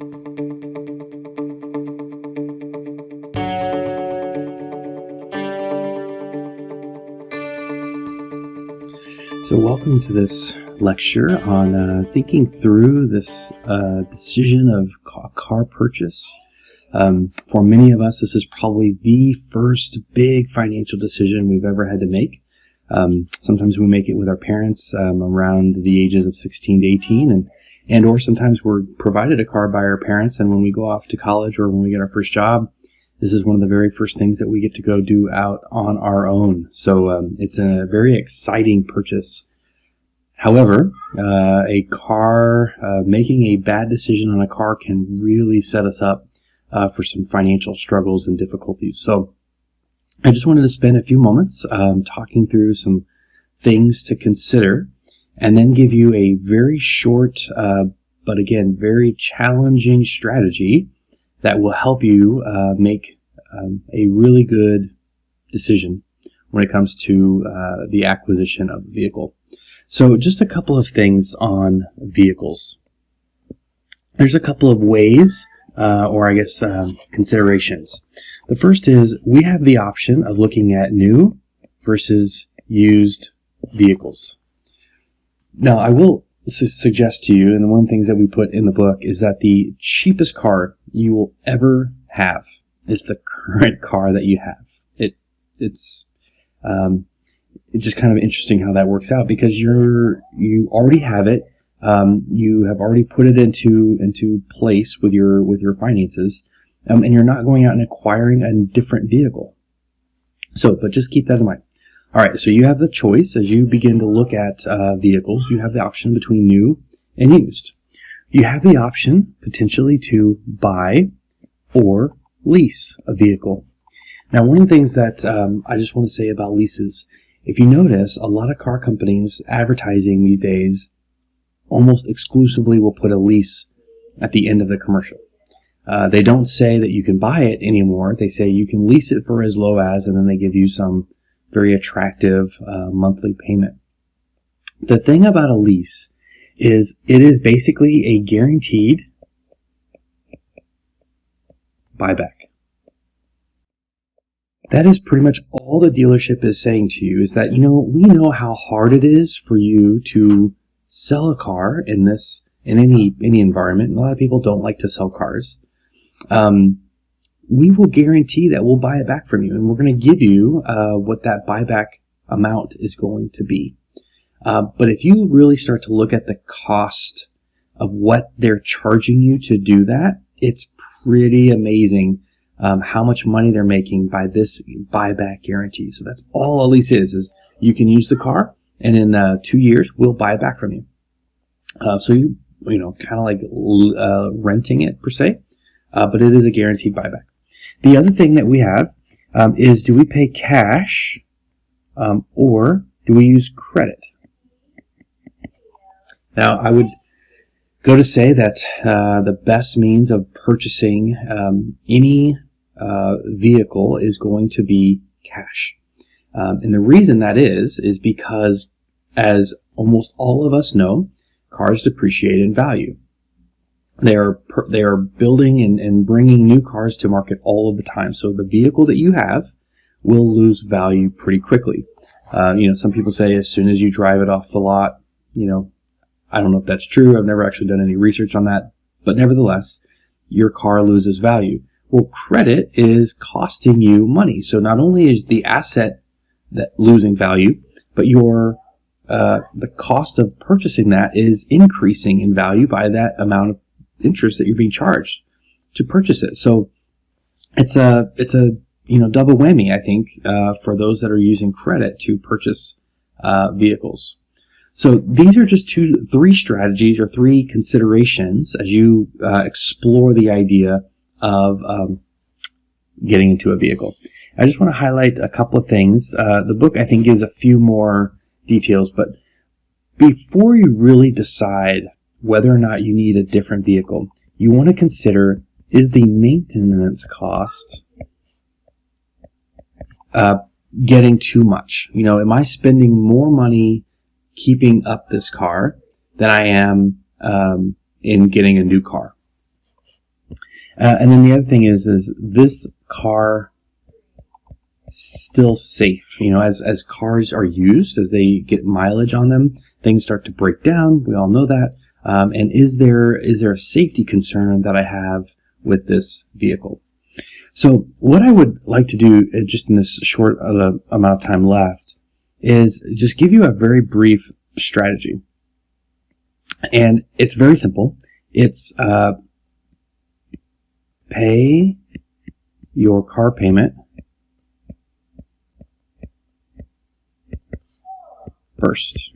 So welcome to this lecture on thinking through this decision of car purchase. For many of us, this is probably the first big financial decision we've ever had to make. Sometimes we make it with our parents around the ages of 16 to 18, and or sometimes we're provided a car by our parents, and when we go off to college or when we get our first job, this is one of the very first things that we get to go do out on our own. So it's a very exciting purchase. However, making a bad decision on a car can really set us up for some financial struggles and difficulties. So I just wanted to spend a few moments talking through some things to consider, and then give you a very short, but again, very challenging strategy that will help you make a really good decision when it comes to the acquisition of a vehicle. So just a couple of things on vehicles. There's a couple of ways, considerations. The first is we have the option of looking at new versus used vehicles. Now, I will suggest to you, and one of the things that we put in the book is that the cheapest car you will ever have is the current car that you have. It's just kind of interesting how that works out, because you already have it. You have already put it into place with your finances, and you're not going out and acquiring a different vehicle. So, but just keep that in mind. All right, so you have the choice as you begin to look at vehicles. You have the option between new and used. You have the option potentially to buy or lease a vehicle. Now, one of the things that I just want to say about leases, if you notice, a lot of car companies advertising these days almost exclusively will put a lease at the end of the commercial. They don't say that you can buy it anymore. They say you can lease it for as low as, and then they give you some very attractive monthly payment. The thing about a lease is it is basically a guaranteed buyback. That is pretty much all the dealership is saying to you, is that, we know how hard it is for you to sell a car in any environment. And a lot of people don't like to sell cars. We will guarantee that we'll buy it back from you, and we're going to give you what that buyback amount is going to be. But if you really start to look at the cost of what they're charging you to do that, it's pretty amazing how much money they're making by this buyback guarantee. So that's all a lease is you can use the car, and in 2 years, we'll buy it back from you. So you kind of like renting it per se, but it is a guaranteed buyback. The other thing that we have is, do we pay cash or do we use credit? Now, I would go to say that the best means of purchasing any vehicle is going to be cash. And the reason that is because, as almost all of us know, cars depreciate in value. They are building and bringing new cars to market all of the time. So the vehicle that you have will lose value pretty quickly. Some people say as soon as you drive it off the lot, I don't know if that's true. I've never actually done any research on that. But nevertheless, your car loses value. Well, credit is costing you money. So not only is the asset that losing value, but the cost of purchasing that is increasing in value by that amount of interest that you're being charged to purchase it. So it's a double whammy, I think, for those that are using credit to purchase vehicles. So these are just three strategies or three considerations as you explore the idea of getting into a vehicle. I just want to highlight a couple of things. The book, I think, gives a few more details, but before you really decide whether or not you need a different vehicle, you want to consider, is the maintenance cost getting too much? Am I spending more money keeping up this car than I am in getting a new car? And then the other thing is this car still safe? As cars are used, as they get mileage on them, things start to break down. We all know that. And is there a safety concern that I have with this vehicle? So what I would like to do, just in this short amount of time left, is just give you a very brief strategy. And it's very simple. It's pay your car payment first.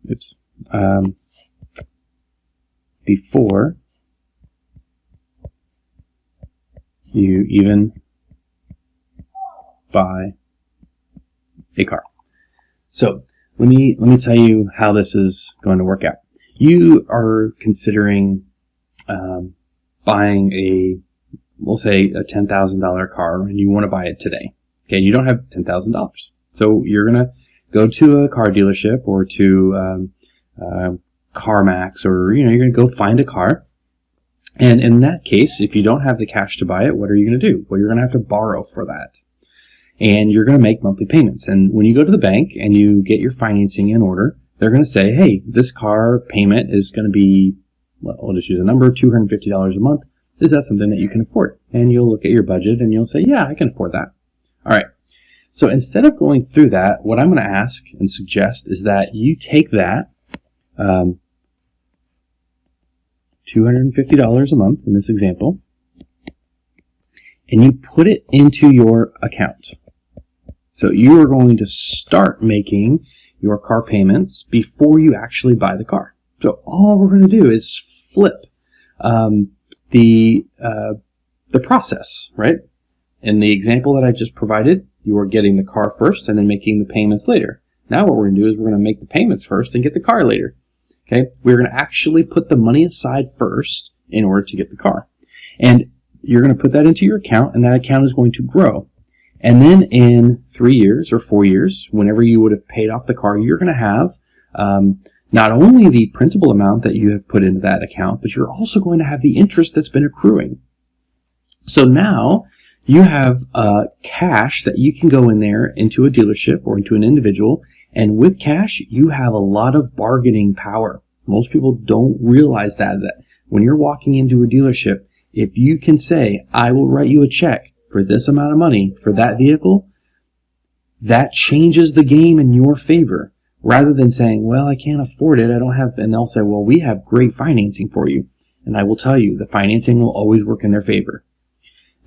Oops. Before you even buy a car. So let me tell you how this is going to work out. You are considering buying we'll say a $10,000 car, and you want to buy it today. Okay, you don't have $10,000, so you're gonna go to a car dealership or to CarMax, or you're gonna go find a car. And in that case, if you don't have the cash to buy it, what are you going to do? Well, you're going to have to borrow for that. And you're going to make monthly payments. And when you go to the bank and you get your financing in order, they're going to say, hey, this car payment is going to be, well, I'll just use a number, $250 a month. Is that something that you can afford? And you'll look at your budget and you'll say, yeah, I can afford that. All right. So instead of going through that, what I'm going to ask and suggest is that you take that, $250 a month in this example, and you put it into your account. So you are going to start making your car payments before you actually buy the car. So all we're going to do is flip the process, right? In the example that I just provided, you are getting the car first and then making the payments later. Now what we're going to do is we're going to make the payments first and get the car later. Okay, we're going to actually put the money aside first in order to get the car. And you're going to put that into your account, and that account is going to grow. And then in 3 years or 4 years, whenever you would have paid off the car, you're going to have not only the principal amount that you have put into that account, but you're also going to have the interest that's been accruing. So now you have cash that you can go in there into a dealership or into an individual. And with cash, you have a lot of bargaining power. Most people don't realize that when you're walking into a dealership, if you can say, I will write you a check for this amount of money for that vehicle, that changes the game in your favor. Rather than saying, well, I can't afford it, I don't have, and they'll say, well, we have great financing for you. And I will tell you, the financing will always work in their favor.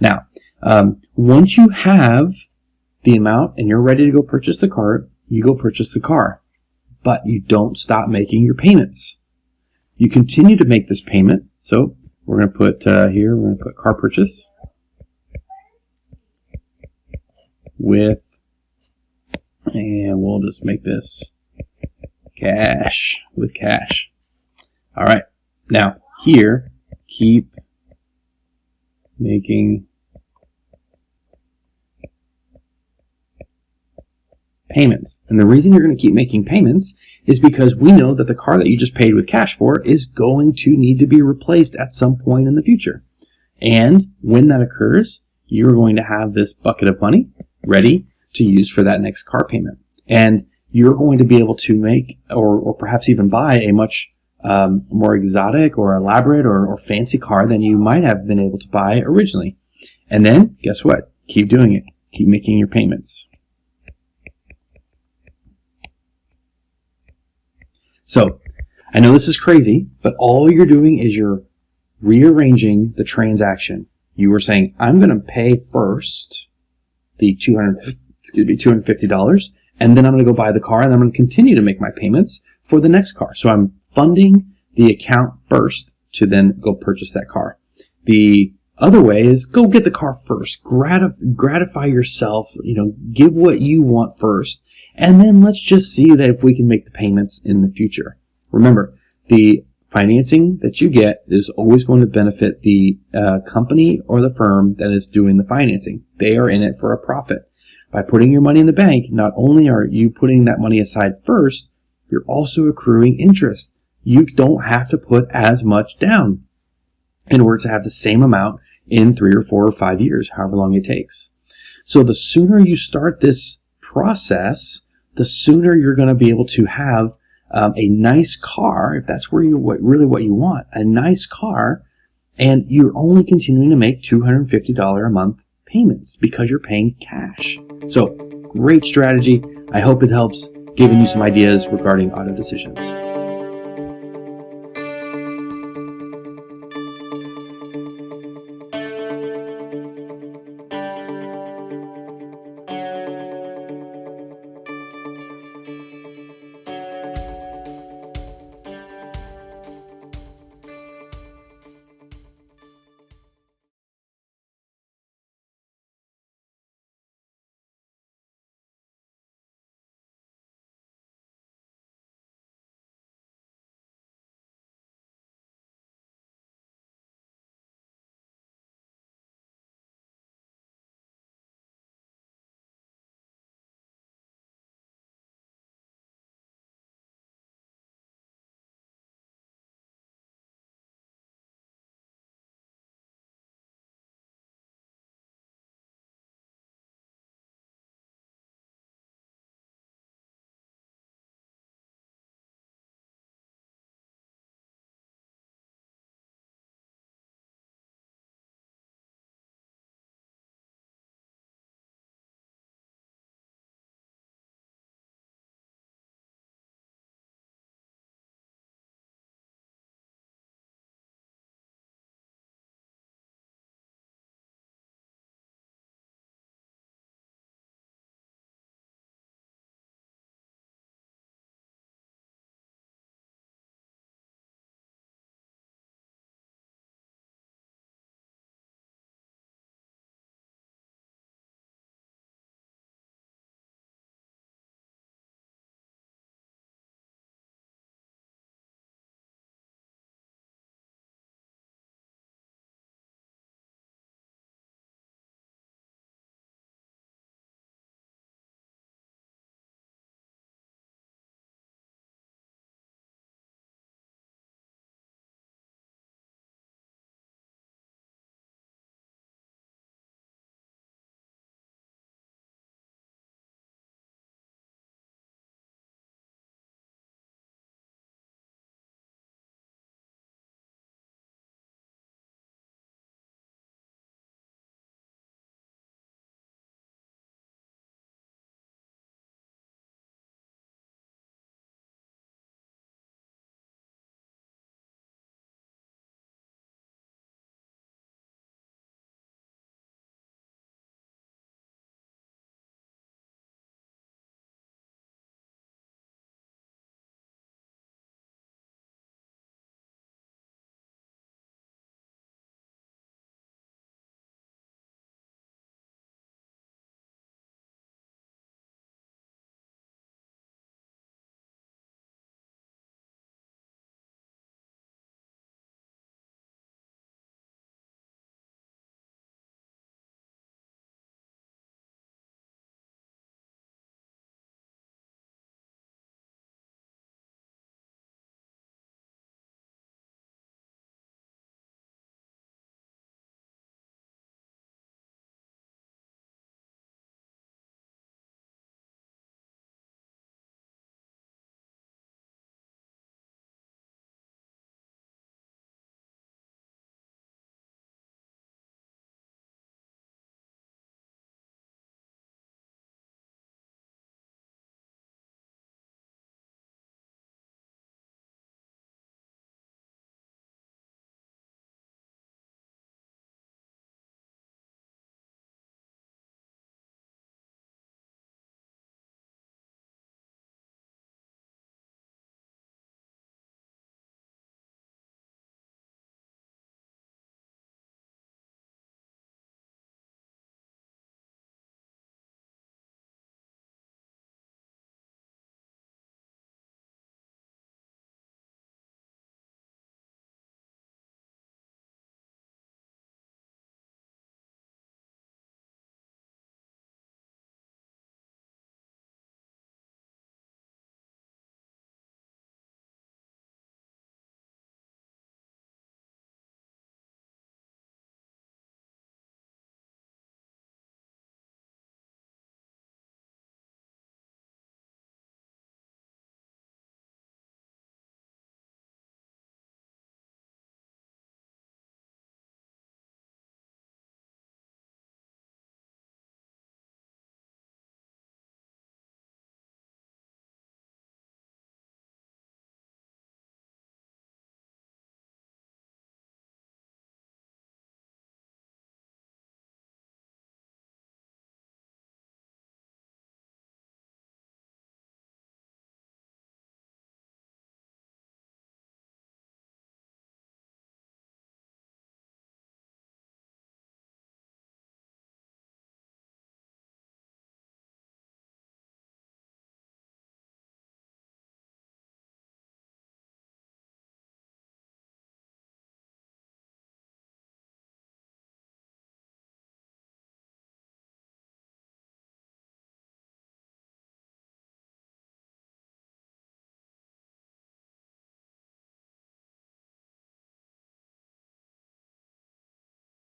Now, once you have the amount and you're ready to go purchase the car, you go purchase the car, but you don't stop making your payments. You continue to make this payment. So we're going to put here, we're going to put car purchase with, and we'll just make this cash with cash. All right. Now here, keep making payments. And the reason you're going to keep making payments is because we know that the car that you just paid with cash for is going to need to be replaced at some point in the future. And when that occurs, you're going to have this bucket of money ready to use for that next car payment. And you're going to be able to make or perhaps even buy a much more exotic or elaborate or fancy car than you might have been able to buy originally. And then, guess what? Keep doing it. Keep making your payments. So, I know this is crazy, but all you're doing is you're rearranging the transaction. You were saying, I'm going to pay first the $250, and then I'm going to go buy the car, and then I'm going to continue to make my payments for the next car. So I'm funding the account first to then go purchase that car. The other way is go get the car first. Gratify yourself, give what you want first. And then let's just see that if we can make the payments in the future. Remember, the financing that you get is always going to benefit the company or the firm that is doing the financing. They are in it for a profit. By putting your money in the bank, not only are you putting that money aside first, you're also accruing interest. you don't have to put as much down in order to have the same amount in 3 or 4 or 5 years, however long it takes. So the sooner you start this process, the sooner you're going to be able to have a nice car, if that's really what you want, a nice car, and you're only continuing to make $250 a month payments because you're paying cash. So great strategy. I hope it helps giving you some ideas regarding auto decisions.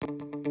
you.